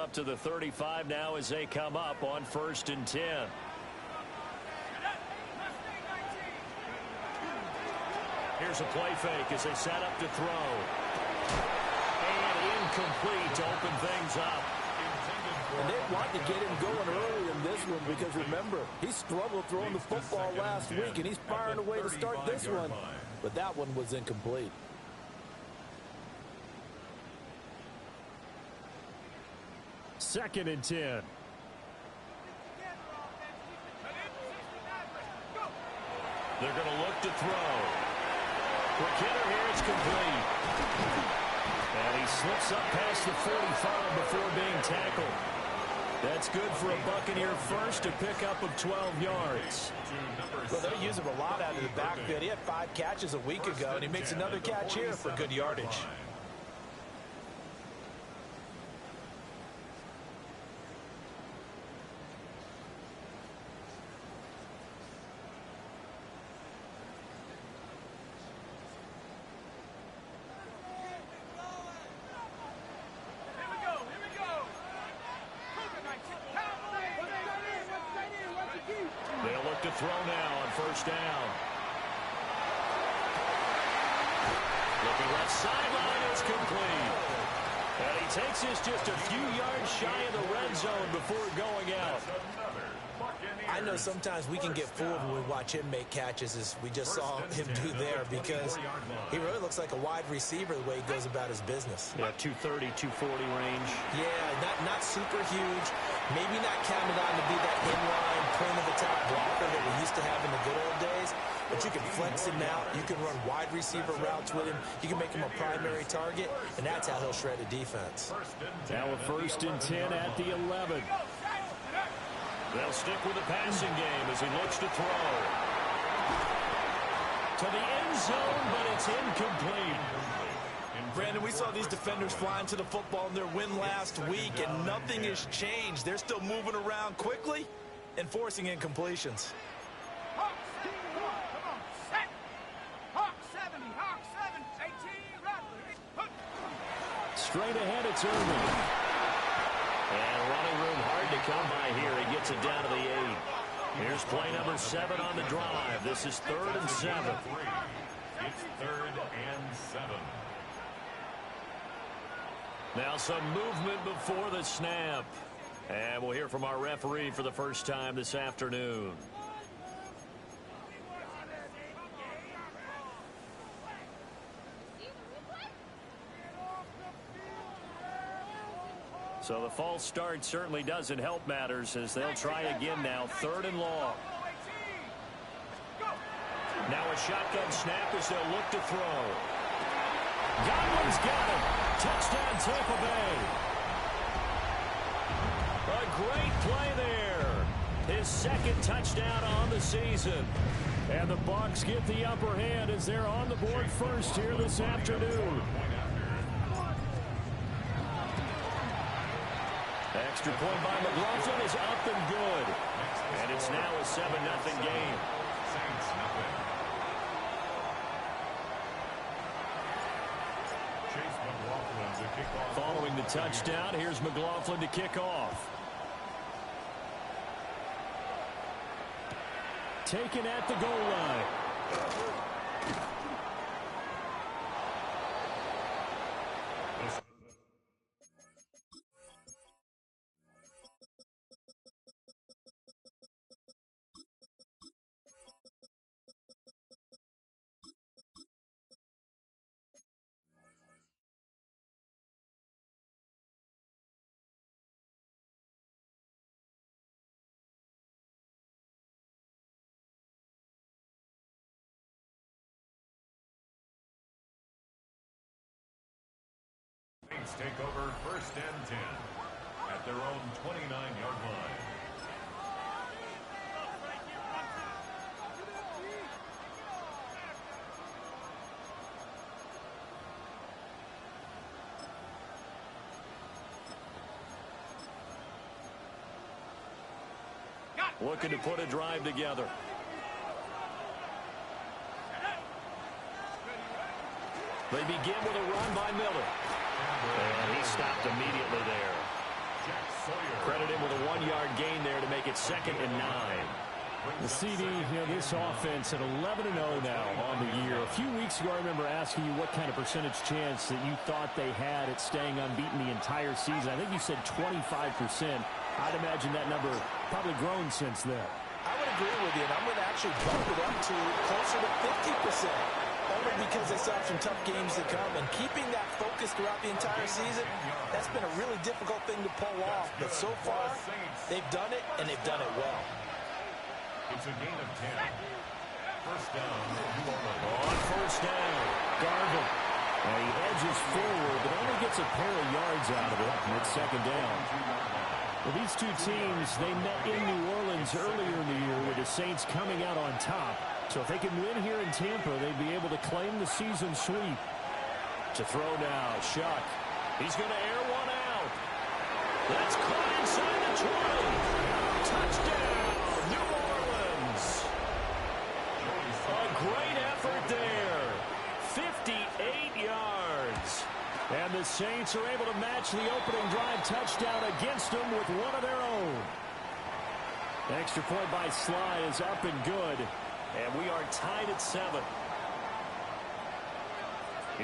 out to the 35 now as they come up on 1st and 10. Here's a play fake as they set up to throw. And incomplete to open things up. And they want to get him going early in this one because, remember, he struggled throwing the football last week, and he's firing away to start this one. But that one was incomplete. Second and 10. They're going to look to throw. McKinnon here, it's complete. And he slips up past the 45 before being tackled. That's good for a Buccaneer first, a pickup of 12 yards. Well, they're using him a lot out of the backfield. He had 5 catches a week ago, and he makes another catch here for good yardage. They'll look to throw now on 1st down. Looking left sideline, it's complete. And he takes this just a few yards shy of the red zone before going out. I know sometimes we can get fooled when we watch him make catches, as we just saw him do there, because he really looks like a wide receiver the way he goes about his business. Yeah, 230, 240 range. Yeah, not super huge. Maybe not counted on to be that inline, point-of-attack blocker that we used to have in the good old days. But you can flex him out. You can run wide receiver routes with him. You can make him a primary target, and that's how he'll shred a defense. Now a 1st and 10 at the 11. They'll stick with the passing game as he looks to throw. To the end zone, but it's incomplete. Brandon, we saw these defenders flying to the football in their win last week, and nothing has changed. They're still moving around quickly and forcing incompletions. Straight ahead, it's Irvin. And running room hard to come by here. He gets it down to the 8. Here's play number 7 on the drive. This is 3rd and 7. It's 3rd and 7. Now some movement before the snap. And we'll hear from our referee for the first time this afternoon. So the false start certainly doesn't help matters as they'll try again now. 3rd and long. Now a shotgun snap as they'll look to throw. Godwin's got it. Touchdown Tampa Bay. A great play there. His 2nd touchdown on the season. And the Bucs get the upper hand as they're on the board first here this afternoon. Extra point by McLaughlin is up and good. And it's now a 7-0 game. Following the touchdown, here's McLaughlin to kick off. Taken at the goal line. Saints take over 1st and 10 at their own 29-yard line. Looking to put a drive together. They begin with a run by Miller. And he stopped immediately there. Credit him with a 1-yard gain there to make it 2nd and 9. The CD, this offense at 11-0 now on the year. A few weeks ago, I remember asking you what kind of percentage chance that you thought they had at staying unbeaten the entire season. I think you said 25%. I'd imagine that number probably grown since then. I would agree with you, and I'm going to actually bump it up to closer to 50%. Only because they still have some tough games to come, and keeping that focus throughout the entire season, that's been a really difficult thing to pull off. But so far, they've done it, and they've done it well. It's a gain of 10. First down. On first down, Garvin. And he edges forward, but only gets a pair of yards out of it, and it's 2nd down. Well, these two teams, they met in New Orleans earlier in the year with the Saints coming out on top. So if they can win here in Tampa, they'd be able to claim the season sweep. To throw now, Shuck. He's going to air one out. That's caught inside the 20. Touchdown, New Orleans. A great effort there. 58 yards. And the Saints are able to match the opening drive touchdown against them with one of their own. Extra point by Sly is up and good. And we are tied at 7.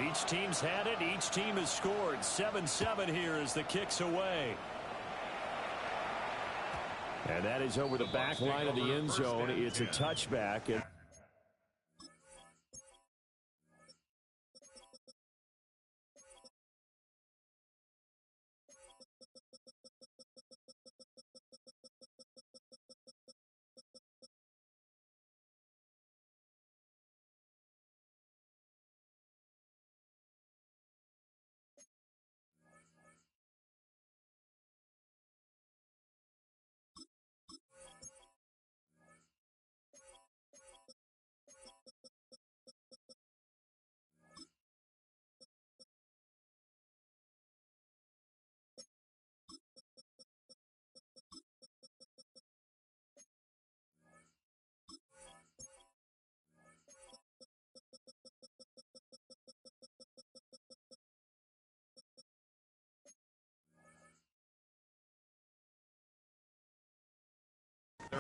Each team's had it. Each team has scored. 7-7 here as the kick's away. And that is over the back line of the end zone. It's a touchback.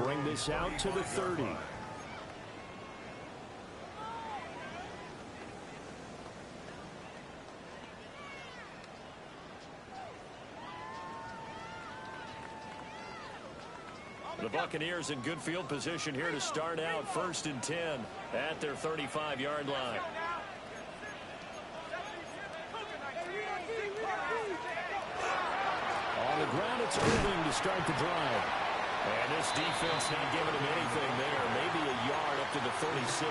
Bring this out to the 30. The Buccaneers in good field position here to start out 1st and 10 at their 35-yard line. On the ground, it's Irving to start the drive. And this defense not giving him anything there. Maybe a yard up to the 36.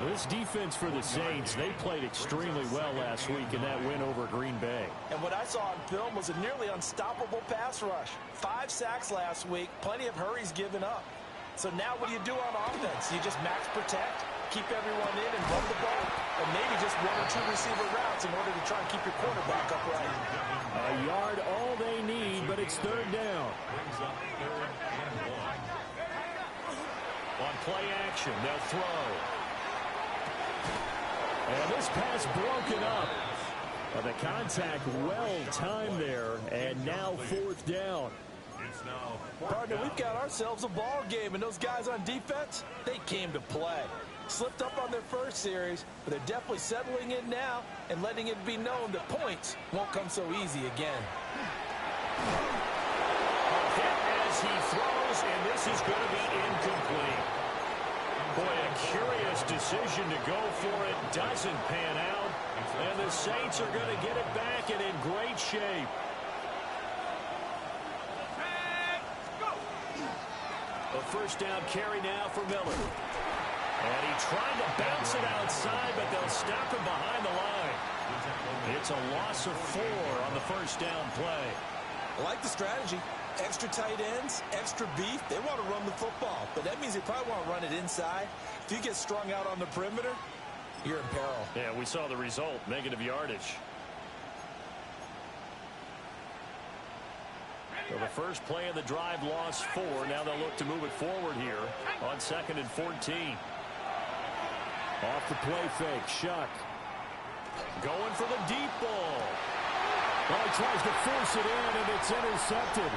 This defense for the Saints, they played extremely well last week in that win over Green Bay. And what I saw on film was a nearly unstoppable pass rush. 5 sacks last week, plenty of hurries given up. So now what do you do on offense? You just max protect, keep everyone in and run the ball, or maybe just 1 or 2 receiver routes in order to try and keep your quarterback upright. A yard all they need, but it's 3rd down. On play action, they'll throw. And this pass broken up. The contact well timed there, and now 4th down. Partner, we've got ourselves a ball game, and those guys on defense, they came to play. Slipped up on their first series, but they're definitely settling in now and letting it be known that points won't come so easy again. A hit as he throws, and this is going to be incomplete. Boy, a curious decision to go for it. Doesn't pan out, and the Saints are going to get it back and in great shape. A first down carry now for Miller. And he tried to bounce it outside, but they'll stop him behind the line. It's a loss of 4 on the first down play. I like the strategy. Extra tight ends, extra beef. They want to run the football, but that means they probably want to run it inside. If you get strung out on the perimeter, you're in peril. Yeah, we saw the result, negative yardage. So the first play of the drive lost 4. Now they'll look to move it forward here on 2nd and 14. Off the play fake, Shuck. Going for the deep ball. Well, he tries to force it in, and it's intercepted.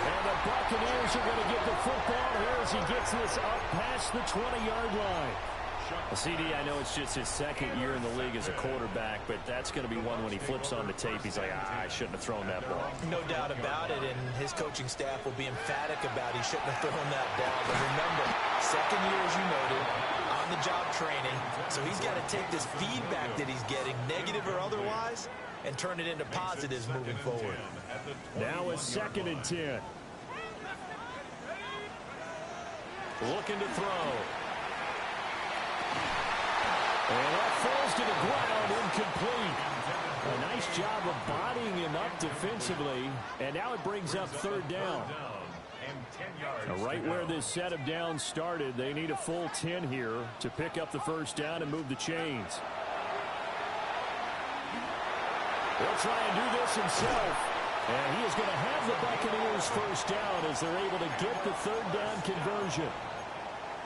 And the Buccaneers are going to get the football here as he gets this up past the 20-yard line. Well, CD, I know it's just his second year in the league as a quarterback, but that's going to be one when he flips on the tape. He's like, I shouldn't have thrown that ball. No doubt about it, and his coaching staff will be emphatic about he shouldn't have thrown that ball. But remember, second year, as you noted, on-the-job training, so he's got to take this feedback that he's getting, negative or otherwise, and turn it into positives moving forward. Now a 2nd and 10. Looking to throw. And that falls to the ground, incomplete. A nice job of bodying him up defensively, and now it brings up 3rd down. Now, right where this set of downs started, they need a full 10 here to pick up the 1st down and move the chains. He'll try and do this himself. And he is going to have the Buccaneers 1st down as they're able to get the 3rd down conversion.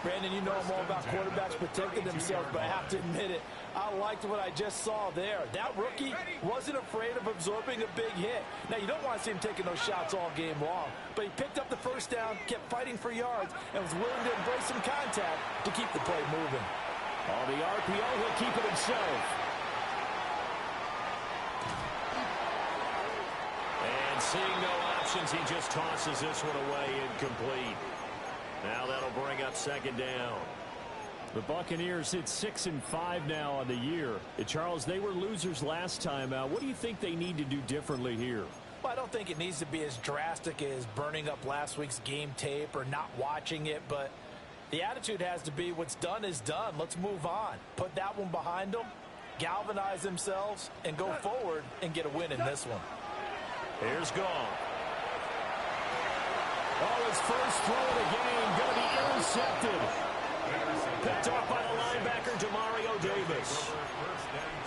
Brandon, you know I'm all about quarterbacks protecting themselves, but I have to admit it, I liked what I just saw there. That rookie wasn't afraid of absorbing a big hit. Now, you don't want to see him taking those shots all game long, but he picked up the 1st down, kept fighting for yards, and was willing to embrace some contact to keep the play moving. On the RPO, he'll keep it himself. And seeing no options, he just tosses this one away, incomplete. Now that'll bring up 2nd down. The Buccaneers hit 6-5 now on the year. Charles, they were losers last time out. What do you think they need to do differently here? Well, I don't think it needs to be as drastic as burning up last week's game tape or not watching it, but the attitude has to be what's done is done. Let's move on. Put that one behind them, galvanize themselves, and go forward and get a win in this one. Here's Gong. Oh, his first throw of the game going to be intercepted. Picked off by the linebacker, Demario Davis.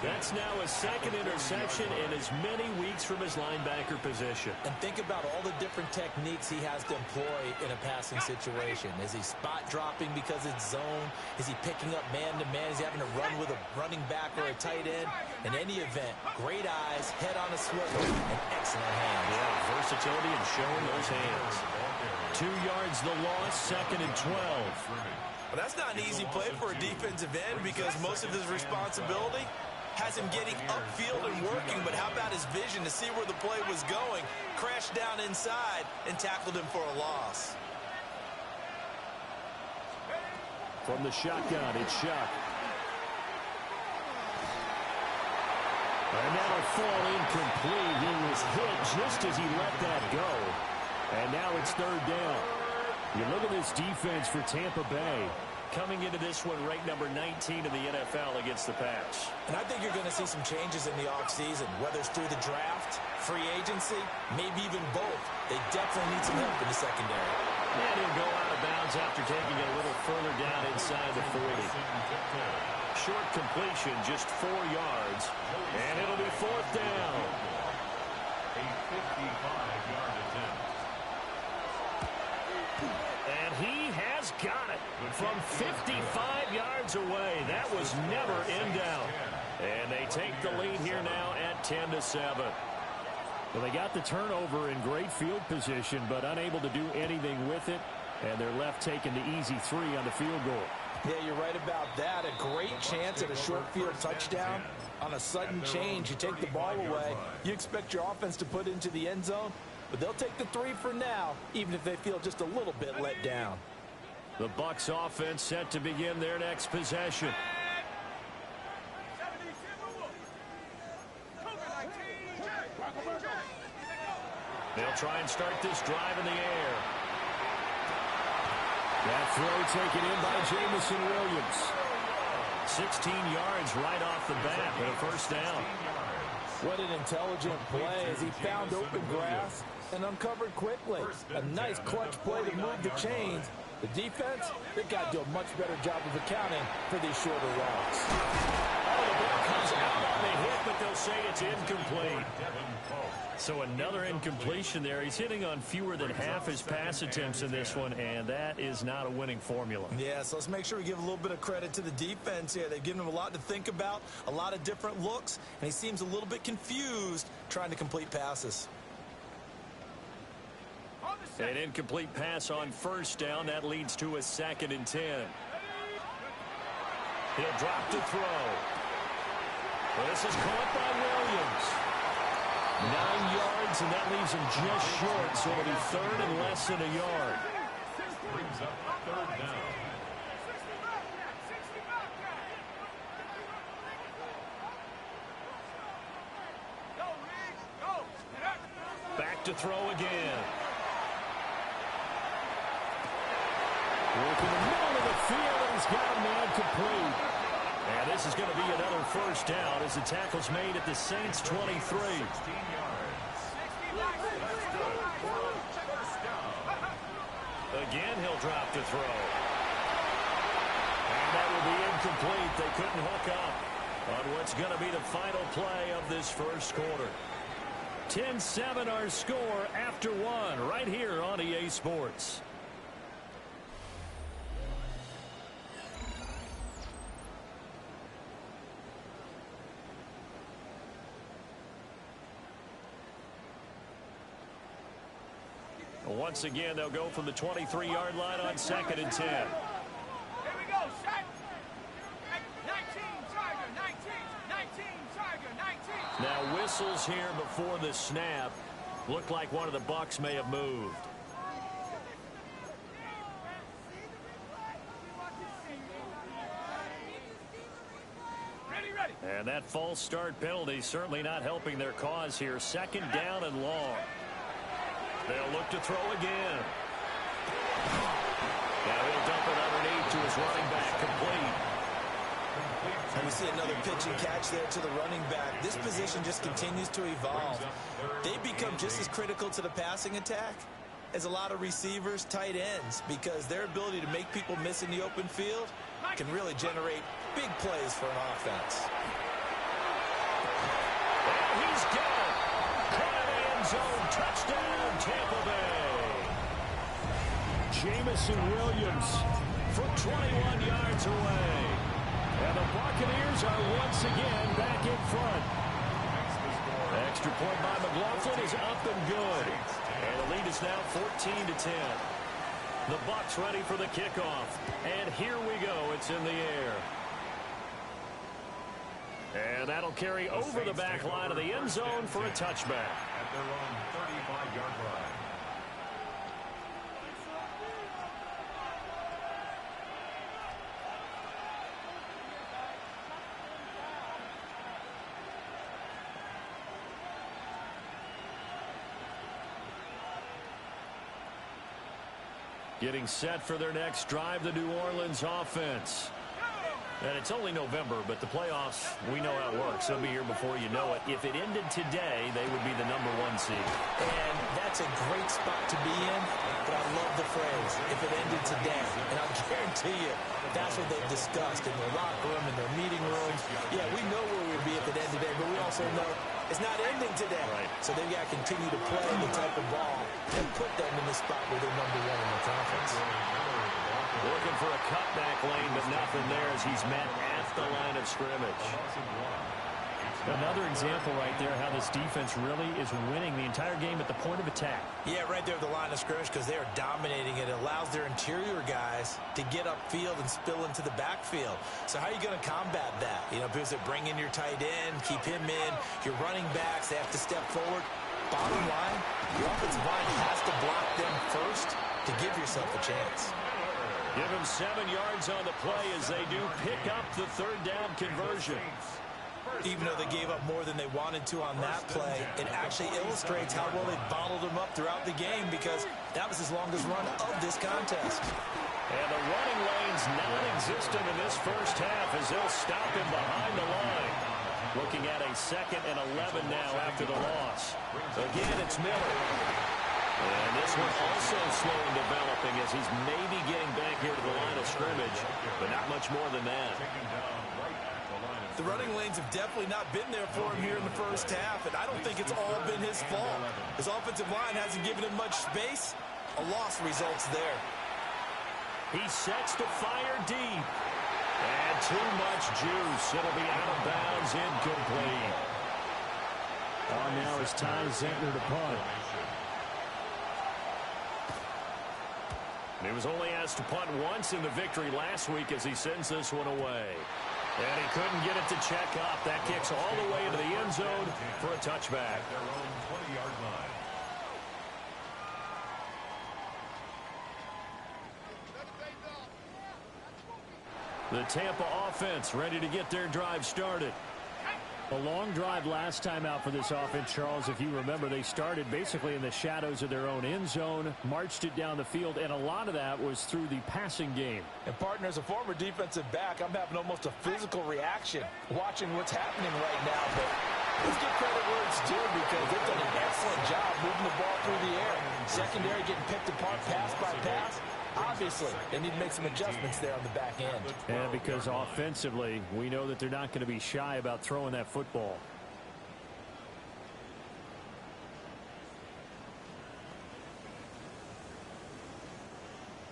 That's now his 2nd interception in as many weeks from his linebacker position. And think about all the different techniques he has to employ in a passing situation. Is he spot dropping because it's zone? Is he picking up man-to-man? Is he having to run with a running back or a tight end? In any event, great eyes, head on a swivel, and excellent hands. Yeah, versatility and showing those hands. 2 yards the loss, 2nd and 12. Well, that's not an easy play for a defensive end because most of his responsibility has him getting upfield and working, but how about his vision to see where the play was going, crashed down inside, and tackled him for a loss. From the shotgun, it's Shuck. And that'll fall incomplete. He was hit just as he let that go. And now it's 3rd down. You look at this defense for Tampa Bay. Coming into this one, ranked number 19 in the NFL against the pass. And I think you're going to see some changes in the offseason, whether it's through the draft, free agency, maybe even both. They definitely need some help in the secondary. And he'll go out of bounds after taking it a little further down inside the 40. Short completion, just 4 yards. And it'll be 4th down. A 55-yard attempt. And he has got it from 55 yards away. That was never in doubt. And they take the lead here now at 10-7. Well, they got the turnover in great field position, but unable to do anything with it. And they're left taking the easy 3 on the field goal. Yeah, you're right about that. A great chance at a short field touchdown. On a sudden change, you take the ball away. You expect your offense to put into the end zone, but they'll take the 3 for now, even if they feel just a little bit let down. The Bucs offense set to begin their next possession. They'll try and start this drive in the air. That throw taken in by Jamison Williams. 16 yards right off the bat and a 1st down. What an intelligent play as he found open grass and uncovered quickly. A nice clutch play to move the chains The defense, they got to do a much better job of accounting for these shorter routes. Oh, the ball comes out on the hit, but they'll say it's incomplete. So another incompletion there. He's hitting on fewer than half his pass attempts in this one, and that is not a winning formula. Yeah, so let's make sure we give a little bit of credit to the defense here. They've given him a lot to think about, a lot of different looks, and he seems a little bit confused trying to complete passes. An incomplete pass on first down. That leads to a 2nd and 10. He'll drop to throw. Well, this is caught by Williams. 9 yards, and that leaves him just short, so it'll be 3rd and less than a yard. Brings up 3rd down. Back to throw again. Working the middle of the field, and he's got a man complete. And this is going to be another first down as the tackle's made at the Saints' 23. 16 yards. Again, he'll drop to throw. And that will be incomplete. They couldn't hook up on what's going to be the final play of this first quarter. 10-7 our score after 1 right here on EA Sports. Once again, they'll go from the 23-yard line on 2nd and 10. Here we go, set. 19, Tiger, 19, Tiger, 19. Now whistles here before the snap. Looked like one of the Bucs may have moved. Ready. And that false start penalty certainly not helping their cause here. 2nd down and long. They'll look to throw again. Now he'll dump it underneath to his running back, complete. And we see another pitch and catch there to the running back. This position just continues to evolve. They become just as critical to the passing attack as a lot of receivers, tight ends, because their ability to make people miss in the open field can really generate big plays for an offense. And he's got it. Caught in the end zone. Touchdown, Tampa Bay. Jamison Williams for 21 yards away. And the Buccaneers are once again back in front. Extra point by McLaughlin is up and good. And the lead is now 14-10. The Bucs ready for the kickoff. And here we go. It's in the air. And that'll carry over the back line of the end zone for a touchback. At their own 35-yard line. Getting set for their next drive, the New Orleans offense. And it's only November, but the playoffs, we know how it works. They'll be here before you know it. If it ended today, they would be the #1 seed. And that's a great spot to be in, but I love the phrase, if it ended today. And I'll guarantee you, that's what they've discussed in their locker room, in their meeting rooms. Yeah, we know where we'd be if it ended today, but we also know it's not ending today. Right. So they've got to continue to play the type of ball and put them in the spot where they're #1 in the conference. Looking for a cutback lane, but nothing there as he's met at the line of scrimmage. Another example right there how this defense really is winning the entire game at the point of attack. Yeah, right there at the line of scrimmage because they are dominating it. It allows their interior guys to get upfield and spill into the backfield. So how are you going to combat that? You know, because they bring in your tight end, keep him in. Your running backs, they have to step forward. Bottom line, your offensive line has to block them first to give yourself a chance. Give him 7 yards on the play as they do pick up the 3rd down conversion. Even though they gave up more than they wanted to on that play, it actually illustrates how well they bottled him up throughout the game because that was his longest run of this contest. And the running lane's non-existent in this first half as they'll stop him behind the line. Looking at a 2nd and 11 now after the loss. Again, it's Miller. And this one also slow in developing as he's maybe getting back here to the line of scrimmage, but not much more than that. The running lanes have definitely not been there for him here in the first half, and I don't think it's all been his fault. His offensive line hasn't given him much space. A loss results there. He sets to fire deep. And too much juice. It'll be out of bounds, incomplete. On now is Ty Zentner to punt. He was only asked to punt once in the victory last week as he sends this one away. And he couldn't get it to check up. That kicks all the way into the end zone for a touchback. Their own 20-yard line. The Tampa offense ready to get their drive started. A long drive last time out for this offense, Charles. If you remember, they started basically in the shadows of their own end zone, marched it down the field, and a lot of that was through the passing game. And, partner, as a former defensive back, I'm having almost a physical reaction watching what's happening right now. But let's give credit where it's due because they've done an excellent job moving the ball through the air. Secondary getting picked apart pass by pass. Obviously, they need to make some adjustments there on the back end. And because offensively, we know that they're not going to be shy about throwing that football.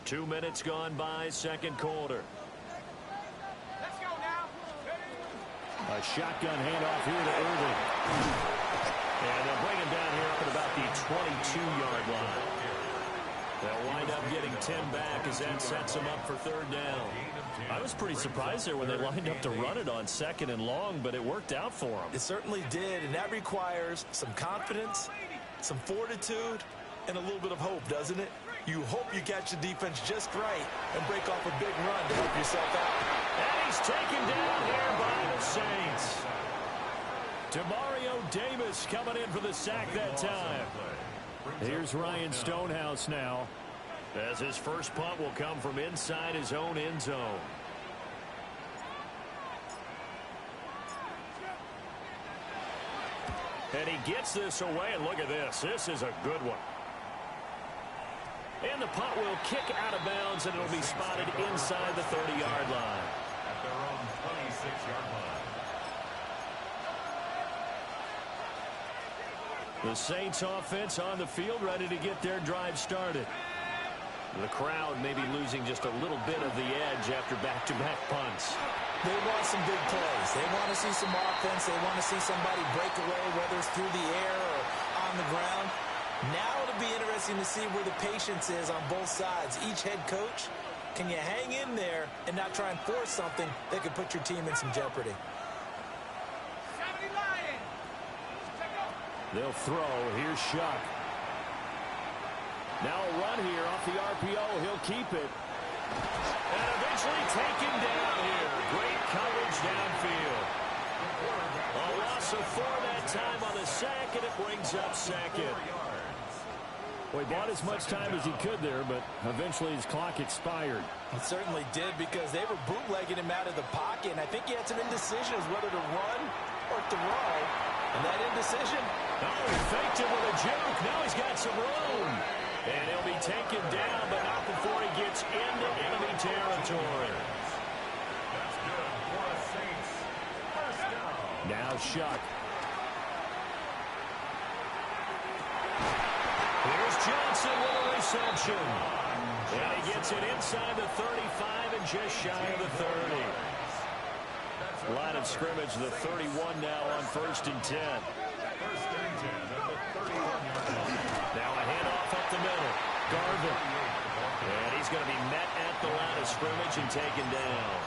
Two minutes gone by, second quarter. Let's go now. A shotgun handoff here to Irving. And they'll bring him down here up at about the 22-yard line. They'll wind up getting 10 back as that sets them up for third down. I was pretty surprised there when they lined up to run it on second and long, but it worked out for them. It certainly did, and that requires some confidence, some fortitude, and a little bit of hope, doesn't it? You hope you catch the defense just right and break off a big run to help yourself out. And he's taken down here by the Saints. Demario Davis coming in for the sack that time. Here's Ryan Stonehouse now. As his first punt will come from inside his own end zone. And he gets this away, and look at this. This is a good one. And the punt will kick out of bounds, and it'll be spotted inside the 30-yard line. At their own 26-yard line. The Saints offense on the field ready to get their drive started. The crowd may be losing just a little bit of the edge after back-to-back punts. They want some big plays. They want to see some offense. They want to see somebody break away, whether it's through the air or on the ground. Now it'll be interesting to see where the patience is on both sides. Each head coach, can you hang in there and not try and force something that could put your team in some jeopardy? They'll throw. Here's Shuck. Now a run here off the RPO. He'll keep it. And eventually taken down here. Great coverage downfield. A loss of 4 that time on the sack, and it brings up second. Well, he bought as much time as he could there, but eventually his clock expired. It certainly did because they were bootlegging him out of the pocket, and I think he had some indecision as whether to run or throw. And that indecision. Oh, he faked it with a juke. Now he's got some room. And he'll be taken down, but not before he gets into enemy territory. That's good for the Saints. First down. Now Shuck. Here's Johnson with a reception. And he gets it inside the 35 and just shy of the 30. Line of scrimmage, the 31 now on 1st and 10. 1st and 10 at the 31-yard line. Now a handoff up the middle. Garvin. And he's going to be met at the line of scrimmage and taken down.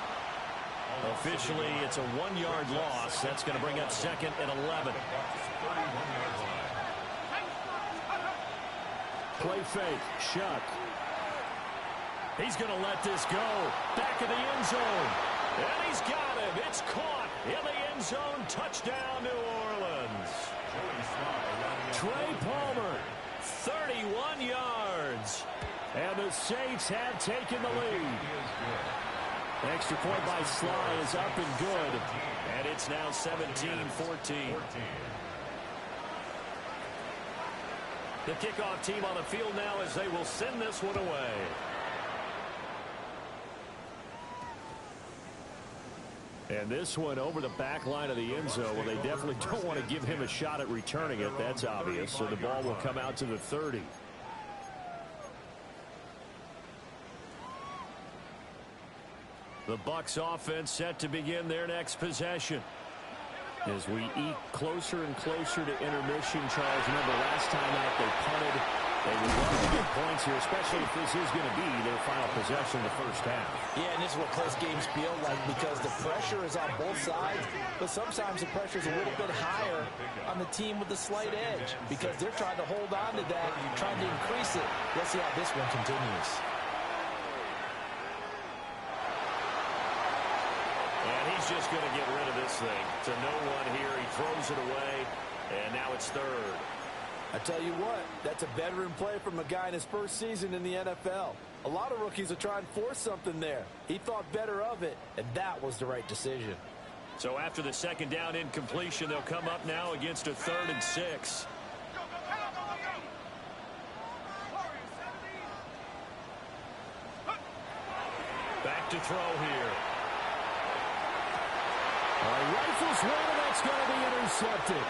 Officially, it's a 1-yard loss. That's going to bring up 2nd and 11. 31-yard line. Play fake. Shuck. He's going to let this go. Back of the end zone. And he's got him. It's caught in the end zone. Touchdown, New Orleans. Trey Palmer, 31 yards. And the Saints have taken the lead. Extra point by Sly is up and good. And it's now 17-14. The kickoff team on the field now as they will send this one away. And this one over the back line of the end zone. Well, they definitely don't want to give him a shot at returning it. That's obvious. So the ball will come out to the 30. The Bucs offense set to begin their next possession. As we eke closer and closer to intermission, Charles, remember last time out they punted. They would love to get points here, especially if this is going to be their final possession in the first half. Yeah, and this is what close games feel like because the pressure is on both sides, but sometimes the pressure is a little bit higher on the team with the slight edge because they're trying to hold on to that, trying to increase it. Let's see how this one continues. And he's just going to get rid of this thing to no one here. He throws it away, and now it's third. I tell you what, that's a veteran play from a guy in his first season in the NFL. A lot of rookies are trying to force something there. He thought better of it, and that was the right decision. So after the second down incompletion, they'll come up now against a 3rd and 6. Back to throw here. Rifles one, and that's going to be intercepted.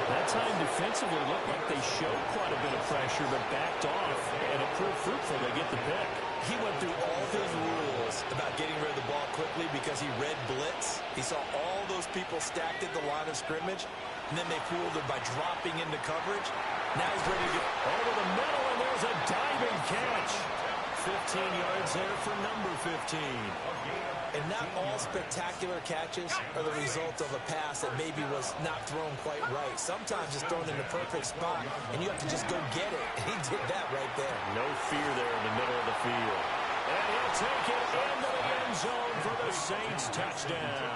That time defensively looked like they showed quite a bit of pressure, but backed off, and it proved fruitful. They get the pick. He went through all his rules about getting rid of the ball quickly because he read blitz. He saw all those people stacked at the line of scrimmage, and then they fooled him by dropping into coverage. Now he's ready to get over the middle, and there's a diving catch. 15 yards there for number 15. And not all spectacular catches are the result of a pass that maybe was not thrown quite right. Sometimes it's thrown in the perfect spot, and you have to just go get it. And he did that right there. No fear there in the middle of the field. And he'll take it into the end zone for the Saints touchdown.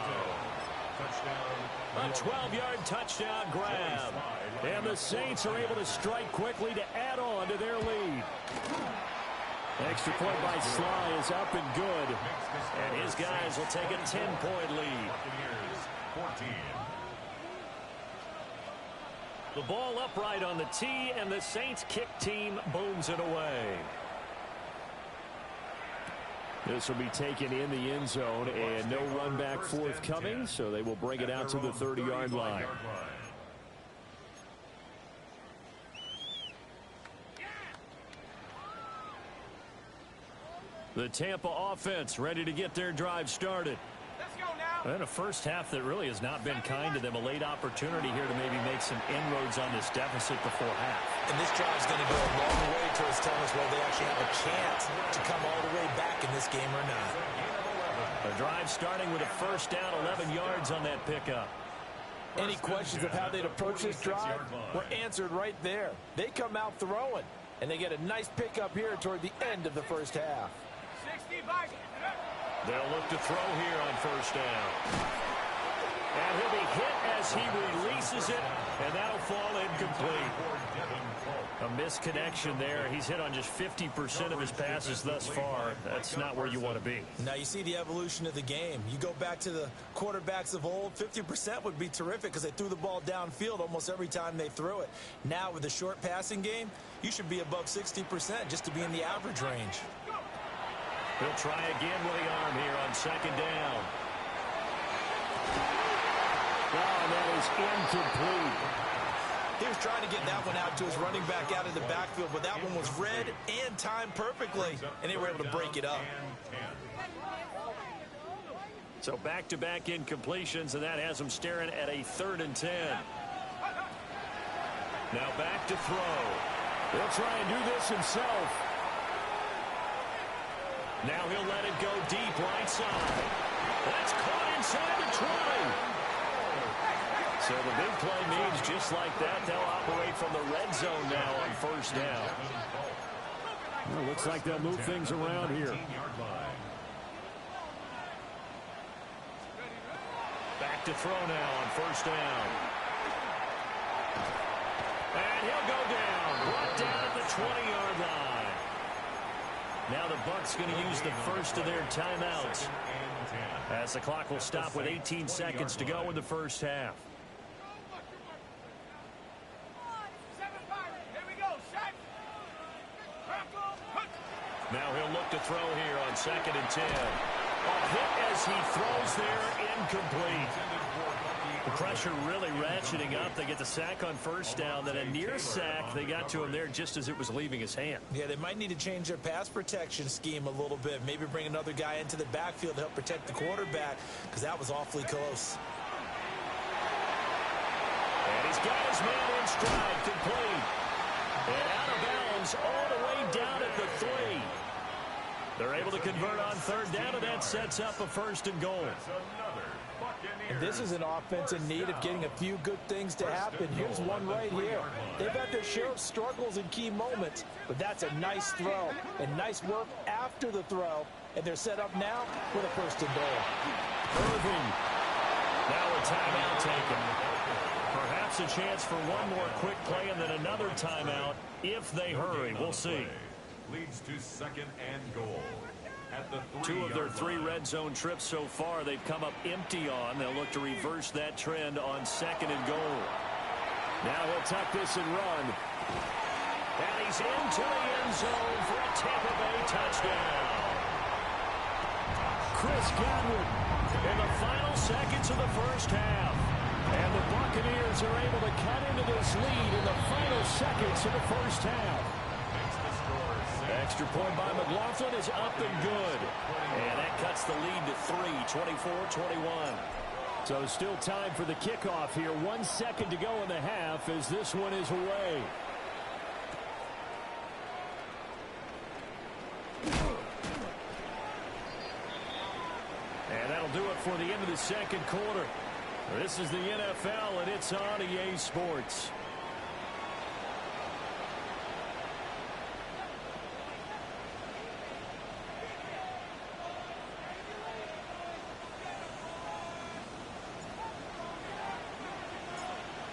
A 12-yard touchdown grab. And the Saints are able to strike quickly to add on to their lead. Extra point by Sly is up and good. And his guys will take a 10-point lead. The ball upright on the tee, and the Saints kick team booms it away. This will be taken in the end zone, and no run back forthcoming, so they will bring it out to the 30-yard line. The Tampa offense ready to get their drive started. Let's go now. And a first half that really has not been kind to them. A late opportunity here to maybe make some inroads on this deficit before half. And this drive's going to go a long way towards telling us whether they actually have a chance to come all the way back in this game or not. A drive starting with a first down, 11 yards on that pickup. Any questions of how they'd approach this drive were answered right there. They come out throwing, and they get a nice pickup here toward the end of the first half. 60 back. They'll look to throw here on first down. And he'll be hit as he releases it, and that'll fall incomplete. A misconnection there. He's hit on just 50% of his passes thus far. That's not where you want to be. Now you see the evolution of the game. You go back to the quarterbacks of old, 50% would be terrific because they threw the ball downfield almost every time they threw it. Now with the short passing game, you should be above 60% just to be in the average range. He'll try again with the arm here on second down. Oh, that is incomplete. He was trying to get that one out to his running back out of the backfield, but that one was read and timed perfectly, and they were able to break it up. So back-to-back incompletions, and that has them staring at a 3rd and 10. Now back to throw. He'll try and do this himself. Now he'll let it go deep right side. That's caught inside the 20. So the big play means just like that, they'll operate from the red zone now on first down. Well, looks like they'll move things around here. Back to throw now on first down. And he'll go down. Brought down at the 20-yard line. Now the Bucs going to use the first of their timeouts, as the clock will stop with 18 seconds to go in the first half. Now he'll look to throw here on 2nd and 10. A hit as he throws there, incomplete. The pressure really ratcheting up. They get the sack on 1st down. Then a near sack. They got to him there just as it was leaving his hand. Yeah, they might need to change their pass protection scheme a little bit. Maybe bring another guy into the backfield to help protect the quarterback, because that was awfully close. And he's got his man in stride, complete. And out of bounds all the way down at the 3. They're able to convert on 3rd down, and that sets up a 1st and goal. And this is an offense in need of getting a few good things to happen. Here's one right here. They've had their share of struggles in key moments, but that's a nice throw and nice work after the throw. And they're set up now with a 1st and goal. Irving. Now a timeout taken. Perhaps a chance for one more quick play and then another timeout if they hurry. We'll see. Leads to 2nd and goal. At the 2 of their 3 line. red zone trips so far they've come up empty on. They'll look to reverse that trend on 2nd and goal. Now he'll tuck this and run. And he's into the end zone for a Tampa Bay touchdown. Chris Godwin in the final seconds of the 1st half. And the Buccaneers are able to cut into this lead in the final seconds of the 1st half. Extra point by McLaughlin is up and good. And that cuts the lead to 3, 24-21. So still time for the kickoff here. 1 second to go in the half as this one is away. And that'll do it for the end of the 2nd quarter. This is the NFL, and it's on EA Sports.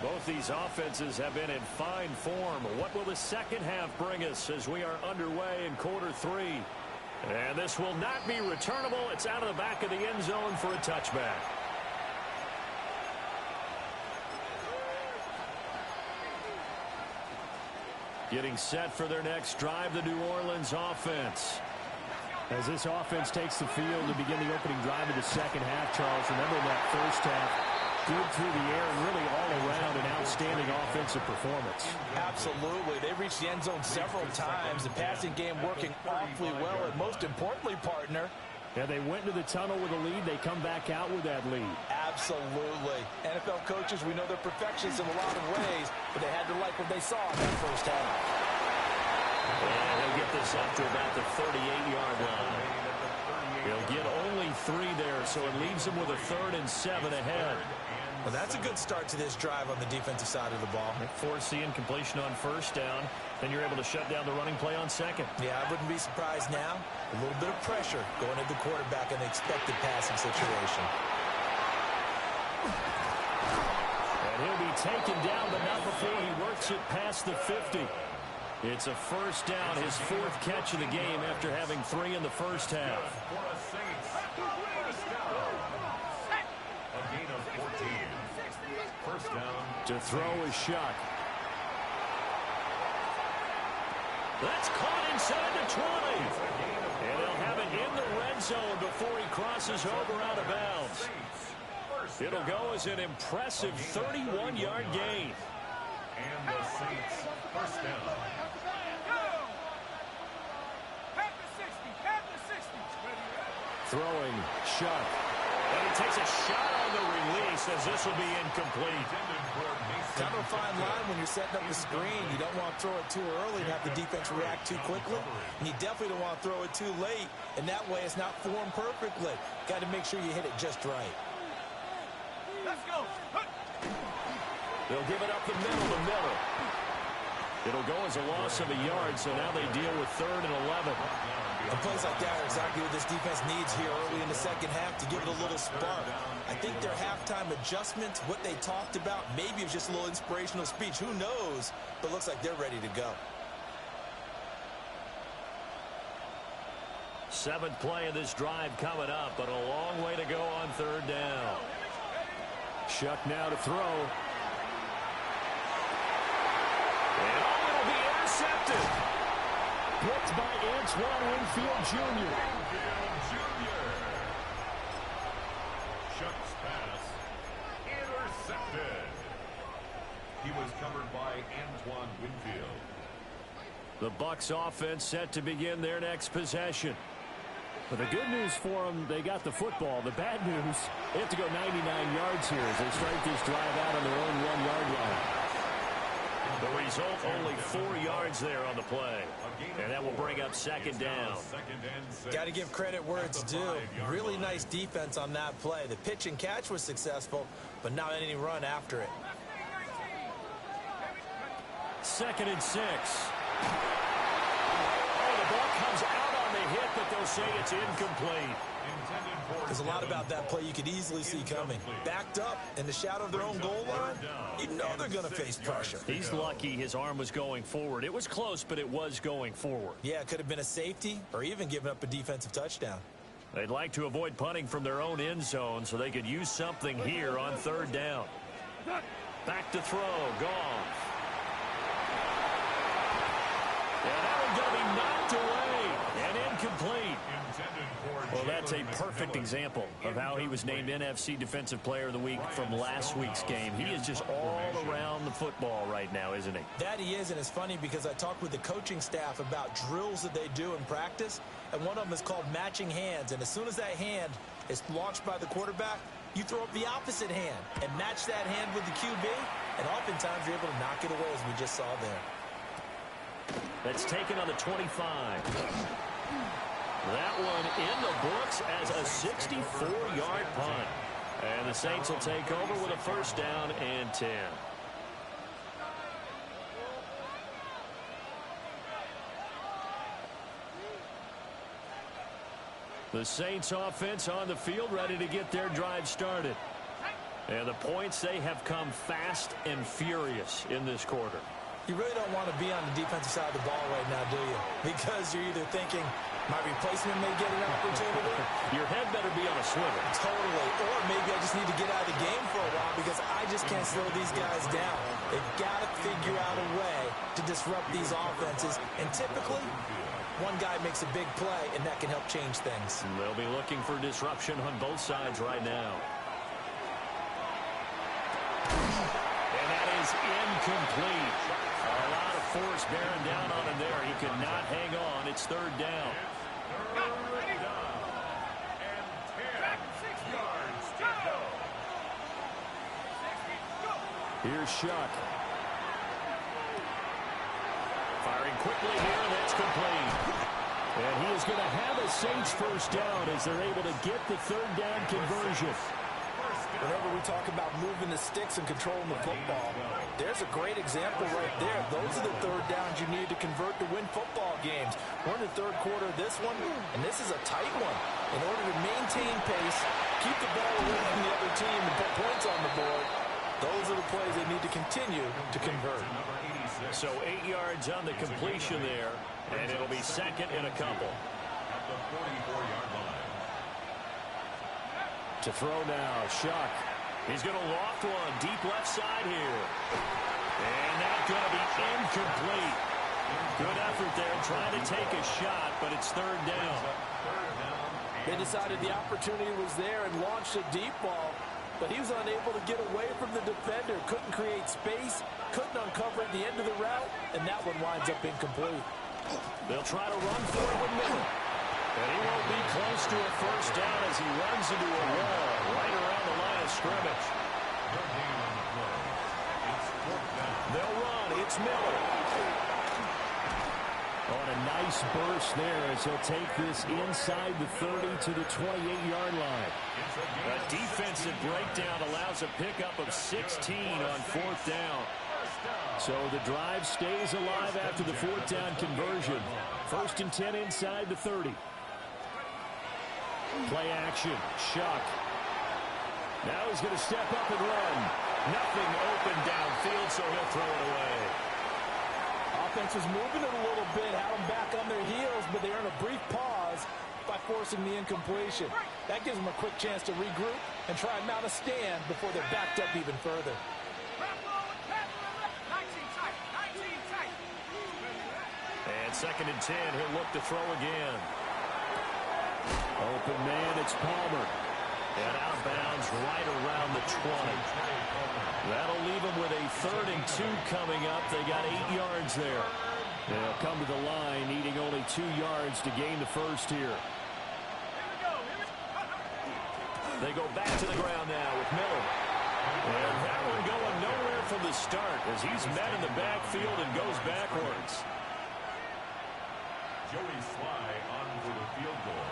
Both these offenses have been in fine form. What will the 2nd half bring us as we are underway in quarter 3? And this will not be returnable. It's out of the back of the end zone for a touchback. Getting set for their next drive, the New Orleans offense. As this offense takes the field to begin the opening drive of the 2nd half, Charles, remember in that 1st half, good through the air and really all around an outstanding offensive performance. Absolutely. They reached the end zone several times. The passing game working awfully well. And most importantly, partner, yeah, they went to the tunnel with a lead. They come back out with that lead. absolutely. NFL coaches, we know they're perfectionists in a lot of ways, but they had to like what they saw in that 1st half. And he'll get this up to about the 38-yard line. He'll get only 3 there, so it leaves him with a 3rd and 7 ahead. Well, that's a good start to this drive on the defensive side of the ball. Force the incompletion on 1st down. Then you're able to shut down the running play on 2nd. Yeah, I wouldn't be surprised now. A little bit of pressure going at the quarterback in the expected passing situation. And he'll be taken down, but not before he works it past the 50. It's a 1st down, his 4th catch of the game after having 3 in the 1st half. A gain of 14. 1st down. To throw is Shuck. That's caught inside the 20. And they'll have it in the red zone before he crosses over out of bounds. It'll go as an impressive 31-yard gain. And the Saints 1st down. Throwing Shuck. And he takes a shot on the release as this will be incomplete. Kind of a fine line when you're setting up the screen. You don't want to throw it too early and have the defense react too quickly. And you definitely don't want to throw it too late. And that way it's not formed perfectly. Got to make sure you hit it just right. Let's go. They'll give it up the middle to Miller. It'll go as a loss of a yard, so now they deal with 3rd and 11. And plays like that are exactly what this defense needs here early in the 2nd half to give it a little spark. I think their halftime adjustments, what they talked about, maybe it was just a little inspirational speech. Who knows? But looks like they're ready to go. 7th play of this drive coming up, but a long way to go on 3rd down. Shuck now to throw. And it'll be intercepted. picked by Antoine Winfield Jr. Chuck's pass intercepted. He was covered by Antoine Winfield. The Bucs offense set to begin their next possession. But the good news for them, they got the football. The bad news, they have to go 99 yards here as they start this drive out on their own 1-yard line. The result, only 4 yards there on the play. And that will bring up second down. Got to give credit where it's due. Really nice defense on that play. The pitch and catch was successful, but not any run after it. 2nd and 6. Oh, the ball comes out on the hit, but they'll say it's incomplete. There's a lot about that play you could easily see coming. Backed up in the shadow of their own goal line, you know they're going to face pressure. He's lucky his arm was going forward. It was close, but it was going forward. Yeah, it could have been a safety or even given up a defensive touchdown. They'd like to avoid punting from their own end zone so they could use something here on 3rd down. Back to throw. Goff. And that one's going to be knocked away and incomplete. Well, that's a perfect example of how he was named NFC Defensive Player of the Week from last week's game. He is just all around the football right now, isn't he? That he is, and it's funny because I talked with the coaching staff about drills that they do in practice, and one of them is called matching hands. And as soon as that hand is launched by the quarterback, you throw up the opposite hand and match that hand with the QB, and oftentimes you're able to knock it away, as we just saw there. That's taken on the 25. That one in the books as a 64-yard punt. And the Saints will take over with a 1st down and 10. The Saints offense on the field ready to get their drive started. And the points, they have come fast and furious in this quarter. You really don't want to be on the defensive side of the ball right now, do you? Because you're either thinking, my replacement may get an opportunity. Your head better be on a swivel. Totally. Or maybe I just need to get out of the game for a while because I just can't slow these guys down. They've got to figure out a way to disrupt these offenses. And typically, one guy makes a big play, and that can help change things. They'll be looking for disruption on both sides right now. And that is incomplete. A lot of force bearing down on him there. He could not hang on. It's 3rd down. Here's Shuck. Firing quickly here, and that's complete. And he is going to have a Saints 1st down as they're able to get the 3rd down conversion. Whenever we talk about moving the sticks and controlling the football, there's a great example right there. Those are the 3rd downs you need to convert to win football games. We're in the 3rd quarter of this one, and this is a tight one. In order to maintain pace, keep the ball away from the other team, and put points on the board, those are the plays they need to continue to convert. So 8 yards on the completion there, and it'll be 2nd and a couple. At the 44-yard line. To throw now, Shuck. He's going to loft one deep left side here. And that's going to be incomplete. Good effort there trying to take a shot, but it's 3rd down. They decided the opportunity was there and launched a deep ball, but he was unable to get away from the defender. Couldn't create space, couldn't uncover at the end of the route, and that one winds up incomplete. They'll try to run for it with Miller. And he won't be close to a 1st down as he runs into a wall right around the line of scrimmage. They'll run. It's Miller. On a nice burst there as he'll take this inside the 30 to the 28-yard line. A defensive breakdown allows a pickup of 16 on 4th down. So the drive stays alive after the 4th down conversion. 1st and 10 inside the 30. Play action. Shuck. Now he's going to step up and run. Nothing open downfield, so he'll throw it away. Offense was moving it a little bit, had them back on their heels, but they earn a brief pause by forcing the incompletion. That gives them a quick chance to regroup and try and mount a stand before they're backed up even further. And 2nd and 10, he'll look to throw again. Open man, it's Palmer. And out of bounds right around the 20. That'll leave them with a 3rd and 2 coming up. They got 8 yards there. They'll come to the line, needing only 2 yards to gain the first here. They go back to the ground now with Miller. And that one going nowhere from the start as he's met in the backfield and goes backwards. Joey Sly on for the field goal.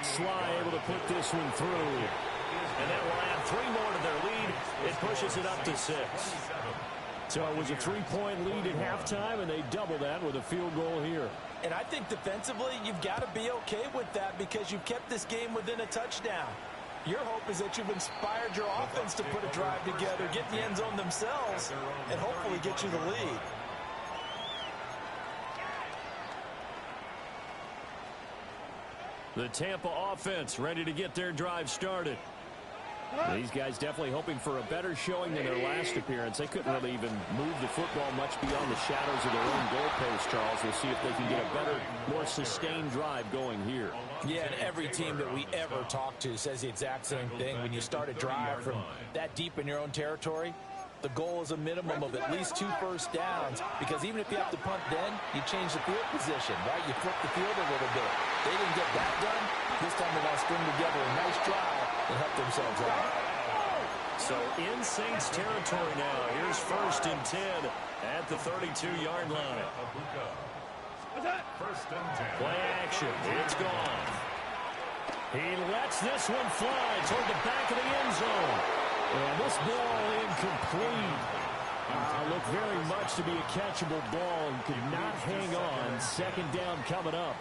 Sly able to put this one through. And that will add 3 more to their lead. It pushes it up to 6. So it was a 3-point lead at halftime, and they double that with a field goal here. And I think defensively, you've got to be okay with that because you've kept this game within a touchdown. Your hope is that you've inspired your offense to put a drive together, get in the end zone themselves, and hopefully get you the lead. The Tampa offense ready to get their drive started. These guys definitely hoping for a better showing than their last appearance. They couldn't really even move the football much beyond the shadows of their own goalpost, Charles. We'll see if they can get a better, more sustained drive going here. Yeah, and every team that we ever talk to says the exact same thing. When you start a drive from that deep in your own territory, the goal is a minimum of at least 2 first downs, because even if you have to punt then, you change the field position, right? You flip the field a little bit. They didn't get that done. This time they want to string together a nice drive and help themselves out. So in Saints territory now. Here's 1st and 10 at the 32-yard line. Play action. It's gone. He lets this one fly toward the back of the end zone. And this ball incomplete. Looked very much to be a catchable ball and could not hang on. 2nd down coming up.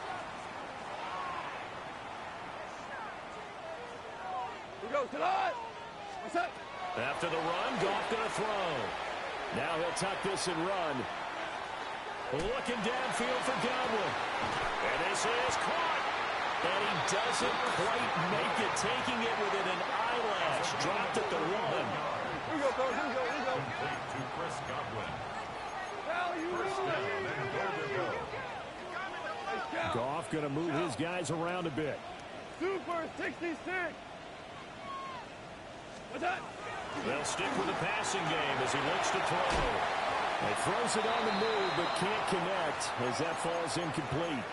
After the run, Goff going to throw. Now he'll tuck this and run. Looking downfield for Godwin. And this is caught. And he doesn't quite make it, taking it within an eyelash. Dropped at the 1. Here we go, bro. Here we go. Here we go. complete to Chris Godwin. First down and goal to go. Goff going to move his guys around a bit. Super 66. What's that? They'll stick with the passing game as he looks to throw. He throws it on the move, but can't connect as that falls incomplete.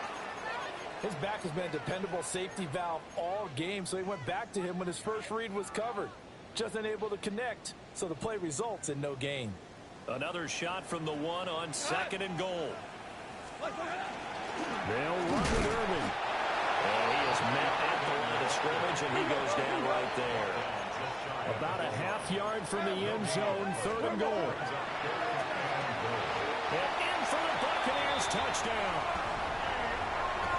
His back has been a dependable safety valve all game, so he went back to him when his first read was covered. Just unable to connect, so the play results in no gain. Another shot from the 1 on 2nd and goal. They'll run with Irvin. And he is met at the line of scrimmage, and he goes down right there. About a half yard from the end zone, 3rd and goal. And in for the Buccaneers, touchdown.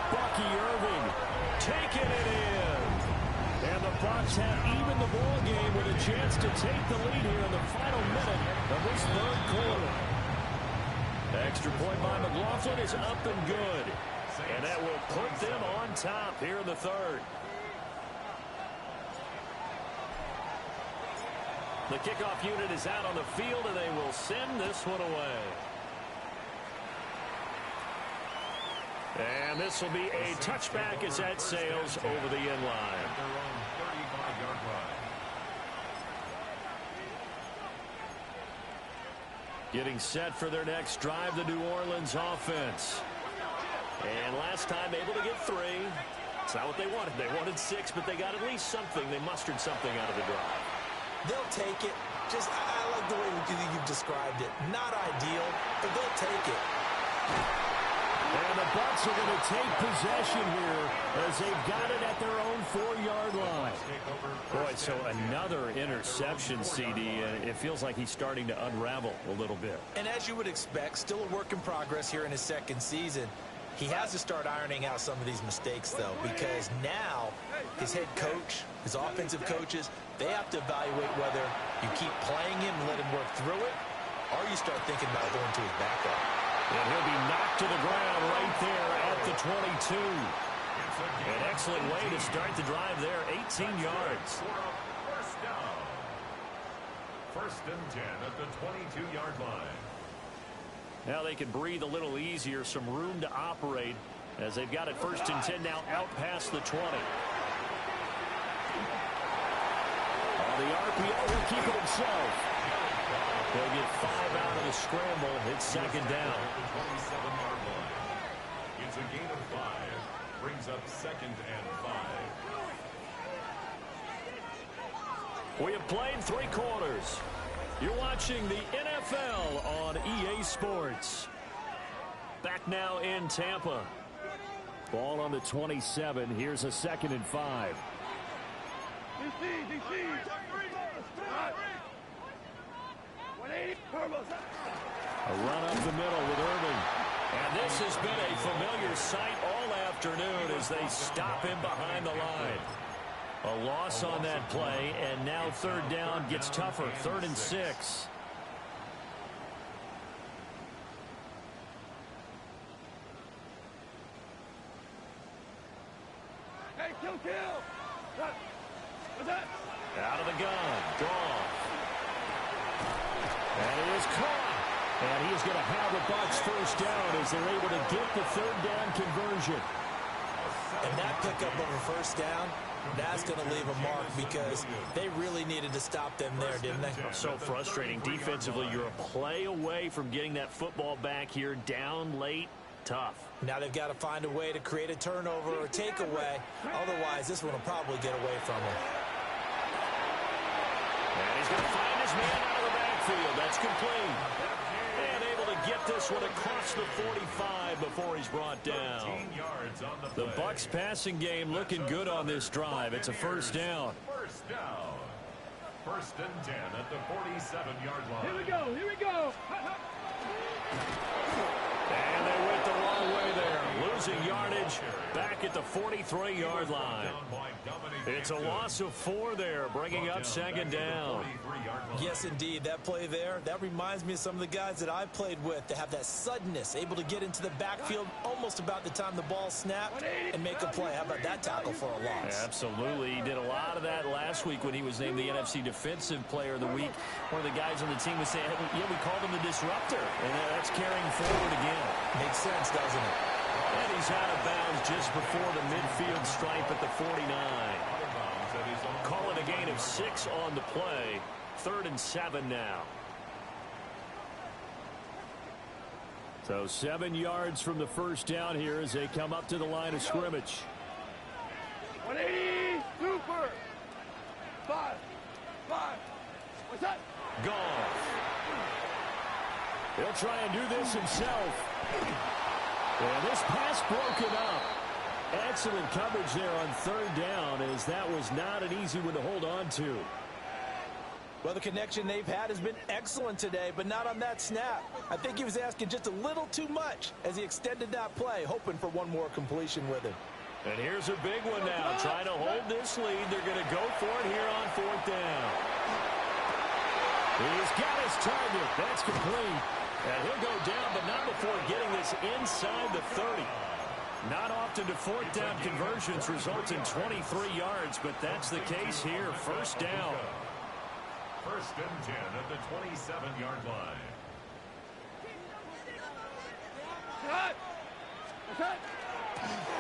Bucky Irving Taking it in. And the Bucs have even the ball game with a chance to take the lead here in the final minute of this 3rd quarter. Extra point by McLaughlin is up and good. And that will put them on top here in the 3rd. The kickoff unit is out on the field, and they will send this one away. And this will be a touchback as that sails over the end line. Getting set for their next drive, the New Orleans offense. And last time able to get 3. It's not what they wanted. They wanted 6, but they got at least something. They mustered something out of the drive. They'll take it. Just, I like the way you've described it. Not ideal, but they'll take it. And the Bucs are going to take possession here as they've got it at their own 4-yard line. Boy, so another interception, CD. It feels like he's starting to unravel a little bit. And as you would expect, still a work in progress here in his 2nd season. He has to start ironing out some of these mistakes, though, because now his head coach, his offensive coaches, they have to evaluate whether you keep playing him and let him work through it, or you start thinking about going to his backup. And he'll be knocked to the ground right there at the 22. An excellent way to start the drive there, 18 yards. First down. 1st and 10 at the 22-yard line. Now they can breathe a little easier, some room to operate as they've got it 1st and 10 now out past the 20. The RPO will keep it himself. They'll get 5 out of the scramble. It's 2nd down. It's a gain of 5. Brings up 2nd and 5. We have played 3 quarters. You're watching the NFL on EA Sports. Back now in Tampa. Ball on the 27. Here's a 2nd and 5. A run up the middle with Irving. And this has been a familiar sight all afternoon as they stop him behind the line. A loss on that play, and now 3rd down gets tougher. 3rd and 6. Hey, kill! What's that? Out of the gun. Goff. And it is caught. And he's going to have the Bucs 1st down as they're able to get the 3rd down conversion. And that pickup of a 1st down, that's going to leave a mark because they really needed to stop them there, didn't they? So frustrating. Defensively, you're a play away from getting that football back here. Down late. Tough. Now they've got to find a way to create a turnover or takeaway. Otherwise, this one will probably get away from them. And he's going to find his man out of the backfield. That's complete. And able to get this one across the 45 before he's brought down. The Bucs passing game looking good on this drive. It's a 1st down. 1st down. 1st and 10 at the 47-yard line. Here we go. And they went the wrong way there. Losing yardage back at the 43-yard line. It's a loss of 4 there, bringing up 2nd down. Yes, indeed. That play there, that reminds me of some of the guys that I played with to have that suddenness, able to get into the backfield almost about the time the ball snapped and make a play. How about that tackle for a loss? Absolutely. He did a lot of that last week when he was named the NFC Defensive Player of the Week. One of the guys on the team was saying, yeah, we called him the disruptor. And that's carrying forward again. Makes sense, doesn't it? And he's out of bounds just before the midfield stripe at the 49. Calling a gain of 6 on the play. 3rd and 7 now. So 7 yards from the 1st down here as they come up to the line of scrimmage. 180, super. 5. What's that? Goff. He'll try and do this himself. And this pass broken up. Excellent coverage there on 3rd down as that was not an easy one to hold on to. Well, the connection they've had has been excellent today, but not on that snap. I think he was asking just a little too much as he extended that play, hoping for one more completion with it. And here's a big one now. Trying to hold this lead. They're going to go for it here on 4th down. He's got his target. That's complete. And he'll go down, but not before getting this inside the 30. Not often do 4th down conversions result in 23 yards, but that's the case here. 1st down. 1st and 10 at the 27-yard line.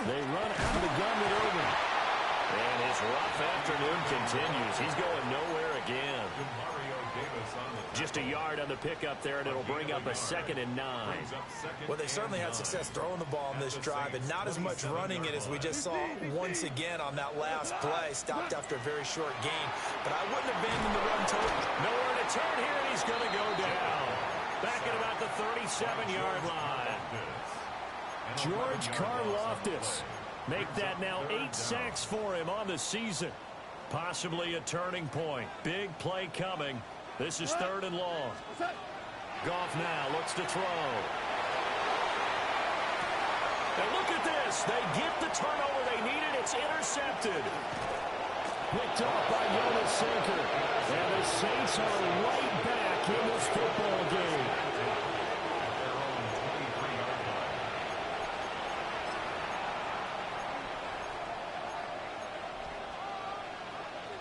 They run out of the gun with Irving. And his rough afternoon continues. He's going nowhere again. Just a yard on the pickup there, and it'll bring up a 2nd and 9. Well, they certainly had success throwing the ball on this drive, and not as much running it as we just saw once again on that last play. Stopped after a very short gain, but I wouldn't abandon the run totally. Nowhere to turn here, and he's going to go down. Back at about the 37-yard line. George Karlaftis. Make that now 8 sacks for him on the season. Possibly a turning point. Big play coming. This is 3rd and long. Goff now looks to throw. And look at this. They get the turnover they needed. It's intercepted. Picked up by Jonas Sinker. And the Saints are right back in this football game.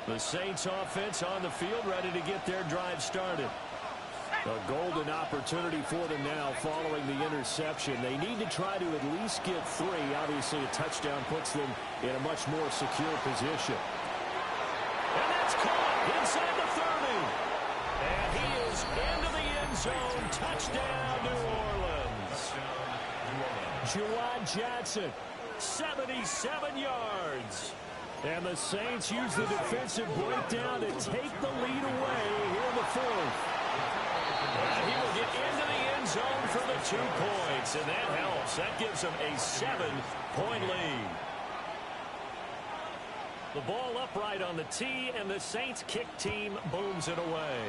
The Saints offense on the field ready to get their drive started. A golden opportunity for them now following the interception. They need to try to at least get 3. Obviously, a touchdown puts them in a much more secure position. And that's caught inside the 30. And he is into the end zone. Touchdown, New Orleans. Juwan Johnson, 77 yards. And the Saints use the defensive breakdown to take the lead away here in the 4th. And he will get into the end zone for the 2 points, and that helps. That gives them a 7-point lead. The ball upright on the tee, and the Saints kick team booms it away.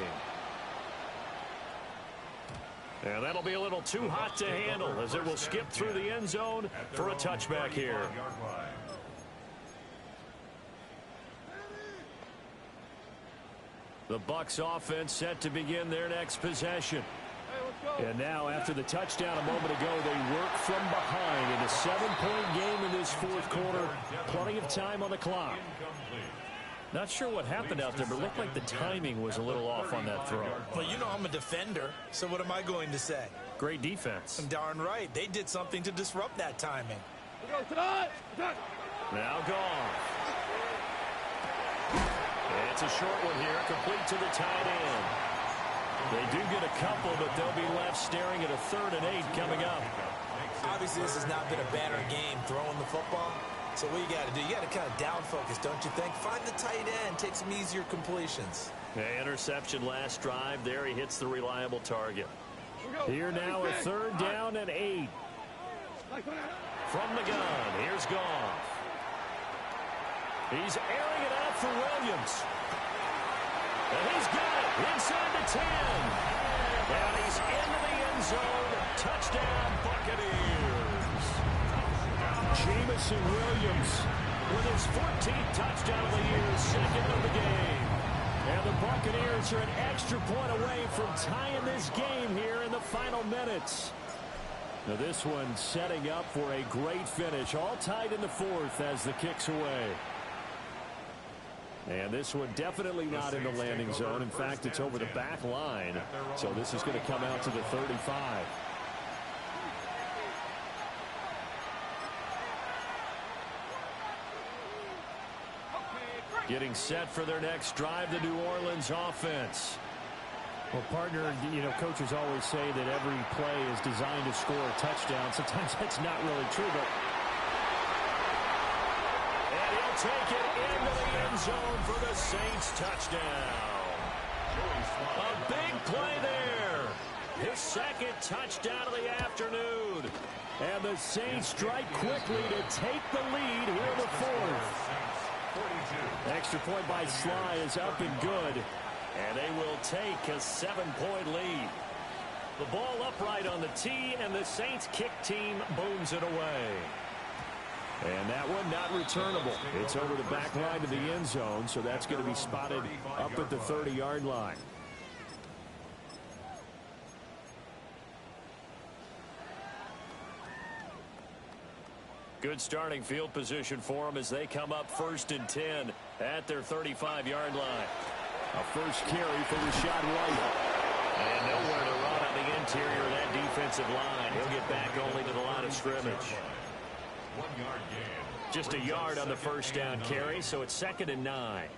And that'll be a little too hot to handle as it will skip through the end zone for a touchback here. The Bucs offense set to begin their next possession. And now, after the touchdown a moment ago, they work from behind in a 7-point game in this 4th quarter. Plenty of time on the clock. Not sure what happened out there, but it looked like the timing was a little off on that throw. Well, you know I'm a defender, so what am I going to say? Great defense. Darn right. They did something to disrupt that timing. Now gone. It's a short one here, complete to the tight end. They do get a couple, but they'll be left staring at a 3rd and 8 coming up. Obviously, this has not been a banner game throwing the football. So what you got to do, you got to kind of down focus, don't you think? Find the tight end, take some easier completions. Interception last drive. There he hits the reliable target. Here now, a 3rd down and 8. From the gun, here's Goff. He's airing it out for Williams. And he's got it inside the 10. And he's into the end zone. Touchdown, Buccaneers. Jamison Williams with his 14th touchdown of the year, 2nd of the game. And the Buccaneers are an extra point away from tying this game here in the final minutes. Now this one setting up for a great finish, all tied in the 4th as the kick's away. And this one definitely not in the landing zone. In fact, it's over the back line. So this is going to come out to the 35. Getting set for their next drive, the New Orleans offense. Well, partner, you know, coaches always say that every play is designed to score a touchdown. Sometimes that's not really true, but... And he'll take it into the end zone for the Saints touchdown. A big play there. His 2nd touchdown of the afternoon. And the Saints strike quickly to take the lead here in the 4th. Extra point by Sly is up and good. And they will take a 7-point lead. The ball upright on the tee, and the Saints kick team booms it away. And that one not returnable. It's over the back line to the end zone, so that's going to be spotted up at the 30-yard line. Good starting field position for them as they come up 1st and 10 at their 35-yard line. A first carry for Rashad White. And nowhere to run on the interior of that defensive line. He'll get back only to the line of scrimmage. 1 yard gain. Just a yard on the first down carry, so it's 2nd and 9.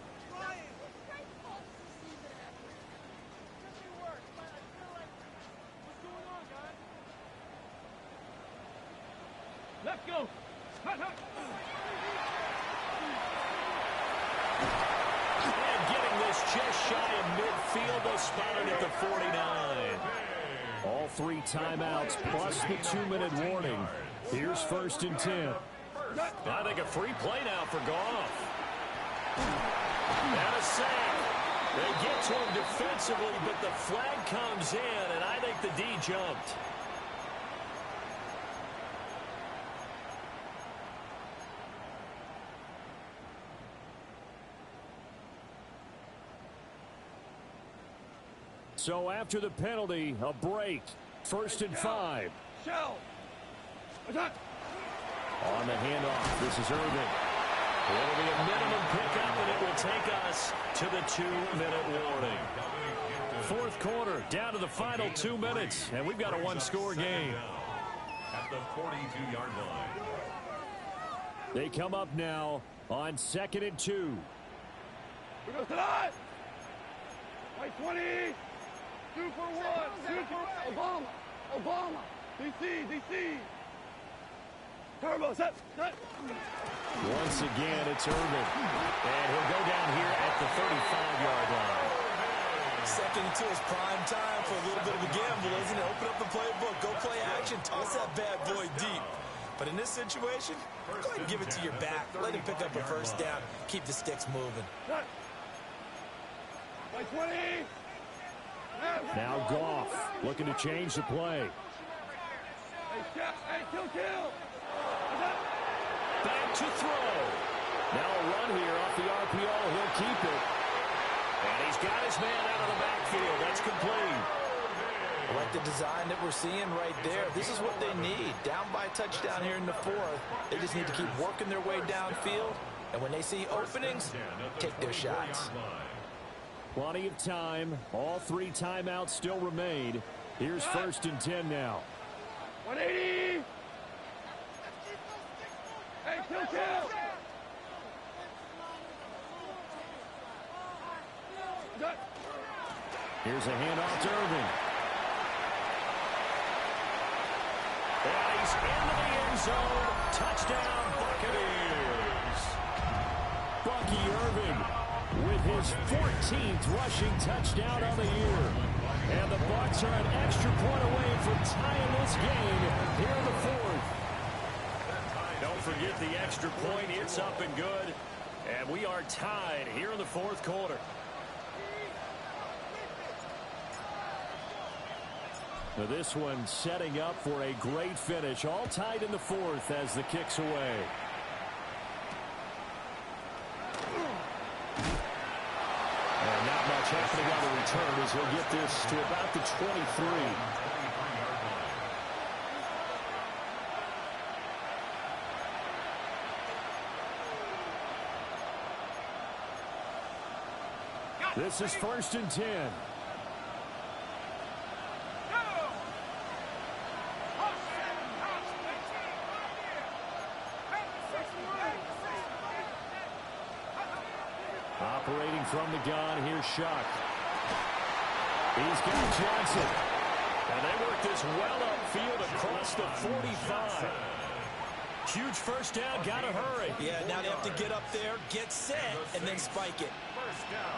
Let's go. And getting this just shy of midfield, they'll spot it at the 49. All 3 timeouts plus the 2-minute warning. Here's 1st and 10. I think a free play now for Goff. And a sack. They get to him defensively, but the flag comes in, and I think the D jumped. So after the penalty, a break. 1st and 5. Shell. Attack. On the handoff, this is Irving. It'll be a minimum pickup, and it will take us to the 2-minute warning. Fourth quarter, down to the final 2 minutes, and we've got a one-score game. At the 42-yard line. They come up now on 2nd and 2. We go tonight. Right 20. 2 for 1. 2 for Obama. Obama. DC. Turbo, set. Once again, it's Irvin. And he'll go down here at the 35-yard line. 2nd and 2 is prime time for a little bit of a gamble, isn't it? Open up the playbook, go play action, toss that bad boy deep. But in this situation, go ahead and give it to your back. Let him pick up a first down, keep the sticks moving. Right 20. Now Goff looking to change the play. Hey, kill. Back to throw. Now a run here off the RPO. He'll keep it. And he's got his man out of the backfield. That's complete. I like the design that we're seeing right there. This is what they need. Down by a touchdown here in the fourth. They just need to keep working their way downfield. And when they see openings, take their shots. Plenty of time. All 3 timeouts still remain. Here's 1st and 10 now. 180. Hey, kill. Here's a handoff to Irvin. And he's into the end zone. Touchdown, Buccaneers. Bucky Irvin with his 14th rushing touchdown on the year. And the Bucs are an extra point away from tying this game here in the fourth. Don't forget the extra point. It's up and good. And we are tied here in the fourth quarter. Now this one setting up for a great finish. All tied in the fourth as the kick's away. And not much happening on the return as he'll get this to about the 23. This is 1st and 10. Operating from the gun, here's Shuck. He's got Johnson. And they work this well upfield across the 45. Huge first down, gotta hurry. Yeah, now they have to get up there, get set, and then spike it.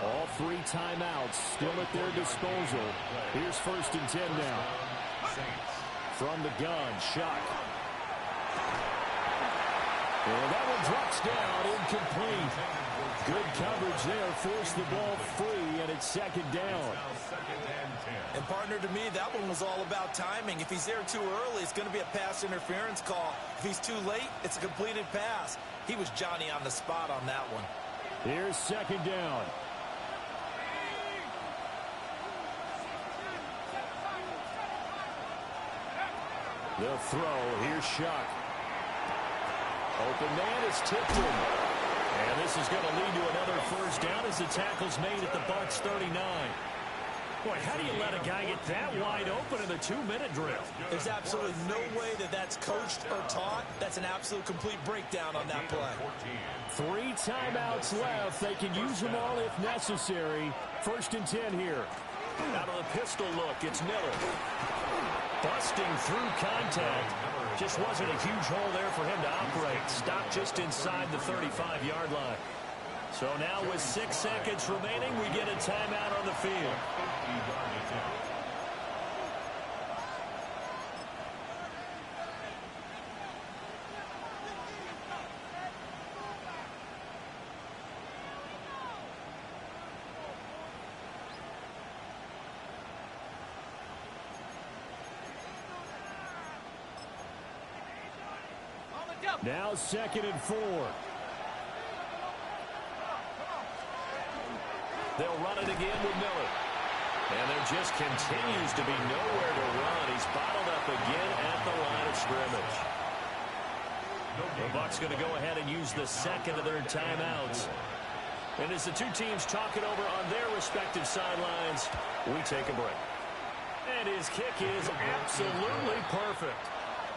All 3 timeouts still at their disposal. Here's 1st and 10 now. From the gun, Shuck. And that one drops down, incomplete. Good coverage there, forced the ball free, and it's 2nd down. And partner, to me, that one was all about timing. If he's there too early, it's going to be a pass interference call. If he's too late, it's a completed pass. He was Johnny on the spot on that one. Here's 2nd down. The throw, here's Shuck. Open man is Tipton. And this is going to lead to another first down as the tackle's made at the Bucs 39. Boy, how do you let a guy get that wide open in the 2-minute drill? There's absolutely no way that that's coached or taught. That's an absolute complete breakdown on that play. 3 timeouts left. They can use them all if necessary. 1st and 10 here. Out of the pistol look, it's Miller. Busting through contact. Just wasn't a huge hole there for him to operate. Stopped just inside the 35-yard line. So now with 6 seconds remaining, we get a timeout on the field. Now 2nd and 4. They'll run it again with Miller. And there just continues to be nowhere to run. He's bottled up again at the line of scrimmage. The Bucs going to go ahead and use the second of their timeouts. And as the two teams talk it over on their respective sidelines, we take a break. And his kick is absolutely perfect.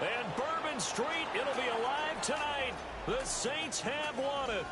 And Bourbon Street, it'll be alive tonight. The Saints have won it.